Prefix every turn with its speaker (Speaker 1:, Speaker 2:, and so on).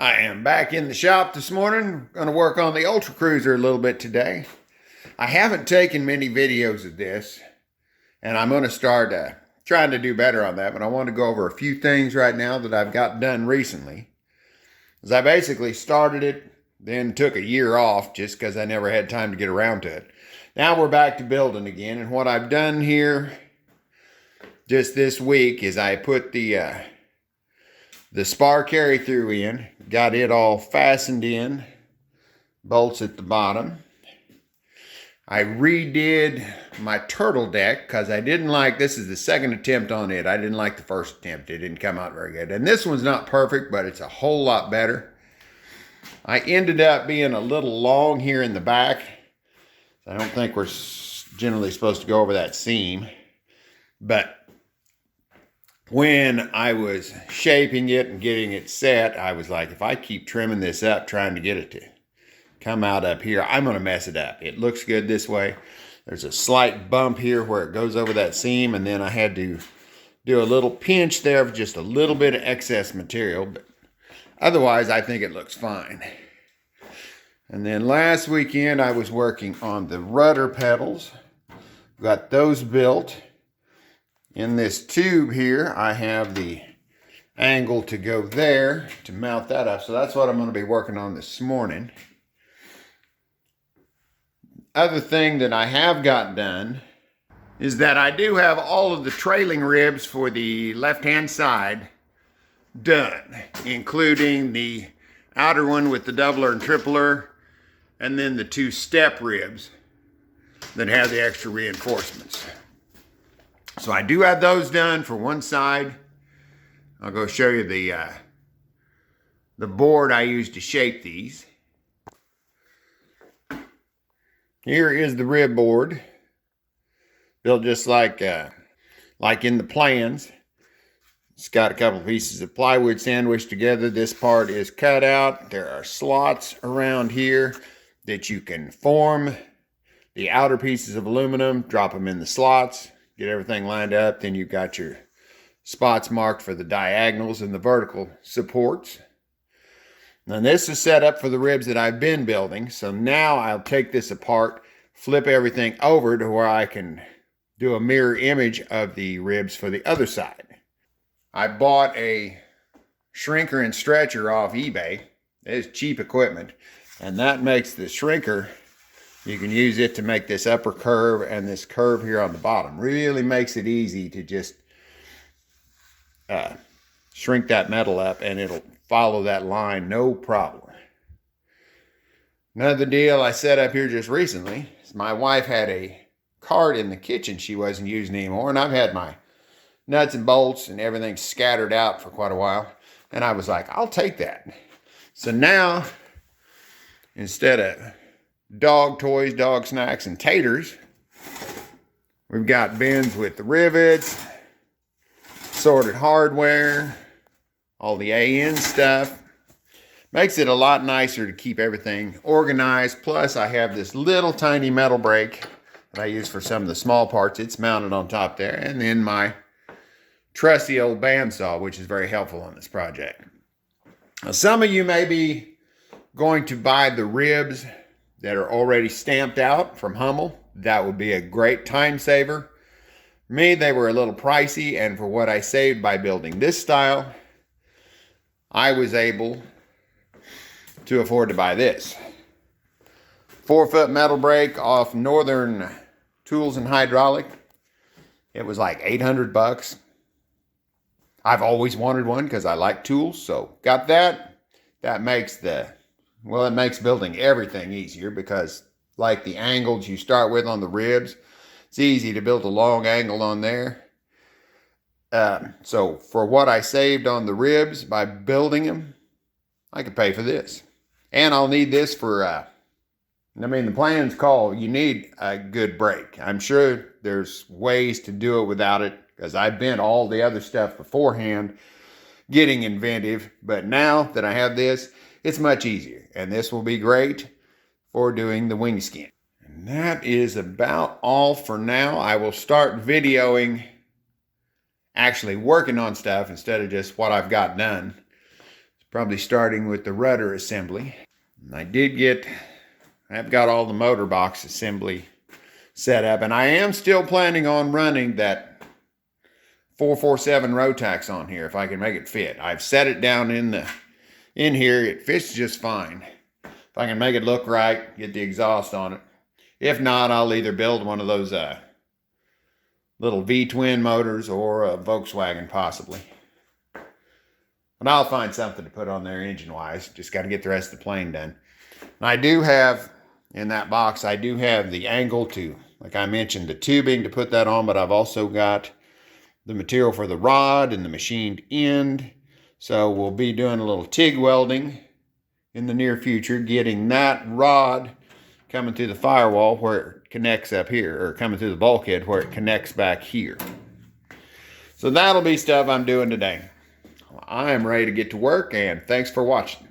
Speaker 1: I am back in the shop this morning. Going to work on the Ultracruiser a little bit today. I haven't taken many videos of this, and I'm going to start trying to do better on that, but I want to go over a few things right now that I've got done recently. As I basically started it, then took a year off just because I never had time to get around to it. Now we're back to building again, and what I've done here just this week is I put the spar carry through in, got it all fastened in, bolts at the bottom. I redid my turtle deck because I didn't like, this is the second attempt on it. I didn't like the first attempt. It didn't come out very good. And this one's not perfect, but it's a whole lot better. I ended up being a little long here in the back. I don't think we're generally supposed to go over that seam, but when I was shaping it and getting it set, I was like, if I keep trimming this up, trying to get it to come out up here, I'm going to mess it up. It looks good this way. There's a slight bump here where it goes over that seam, and then I had to do a little pinch there of just a little bit of excess material, but otherwise I think it looks fine. And then last weekend I was working on the rudder pedals. Got those built. In this tube here, I have the angle to go there to mount that up. So that's what I'm going to be working on this morning. Other thing that I have got done is that I do have all of the trailing ribs for the left-hand side done, including the outer one with the doubler and tripler, and then the two step ribs that have the extra reinforcements. So I do have those done for one side. I'll go show you the board I used to shape these. Here is the rib board, built just like in the plans. It's got a couple pieces of plywood sandwiched together. This part is cut out. There are slots around here that you can form the outer pieces of aluminum, drop them in the slots, get everything lined up. Then you've got your spots marked for the diagonals and the vertical supports. And this is set up for the ribs that I've been building. So now I'll take this apart, flip everything over to where I can do a mirror image of the ribs for the other side. I bought a shrinker and stretcher off eBay. It's cheap equipment, and that makes the shrinker, you can use it to make this upper curve and this curve here on the bottom. Really makes it easy to just shrink that metal up, and it'll follow that line no problem. Another deal I set up here just recently is my wife had a cart in the kitchen she wasn't using anymore, and I've had my nuts and bolts and everything scattered out for quite a while, and I was like, I'll take that. So now, instead of dog toys, dog snacks, and taters, we've got bins with the rivets, sorted hardware, all the AN stuff. Makes it a lot nicer to keep everything organized. Plus, I have this little tiny metal brake that I use for some of the small parts. It's mounted on top there. And then my trusty old bandsaw, which is very helpful on this project. Now, some of you may be going to buy the ribs that are already stamped out from Hummel. That would be a great time saver. For me, they were a little pricey, and for what I saved by building this style, I was able to afford to buy this. 4-foot metal brake off Northern Tools and Hydraulic. It was like 800 bucks. I've always wanted one because I like tools, so got that. That makes it makes building everything easier because like the angles you start with on the ribs, it's easy to build a long angle on there. So for what I saved on the ribs by building them, I could pay for this. And I'll need this for, the plans call, you need a good brake. I'm sure there's ways to do it without it because I've been all the other stuff beforehand getting inventive. But now that I have this, it's much easier. And this will be great for doing the wing skin. And that is about all for now. I will start videoing actually working on stuff instead of just what I've got done. Probably starting with the rudder assembly. And I've got all the motor box assembly set up, and I am still planning on running that 447 Rotax on here if I can make it fit. I've set it down in here. It fits just fine. If I can make it look right, get the exhaust on it. If not, I'll either build one of those little V-twin motors or a Volkswagen possibly. But I'll find something to put on there engine-wise. Just got to get the rest of the plane done. And I do have, in that box, I do have the angle to, like I mentioned, the tubing to put that on, but I've also got the material for the rod and the machined end. So we'll be doing a little TIG welding in the near future, getting that rod coming through the firewall where it connects up here, or coming through the bulkhead where it connects back here. So that'll be stuff I'm doing today. I am ready to get to work, and thanks for watching.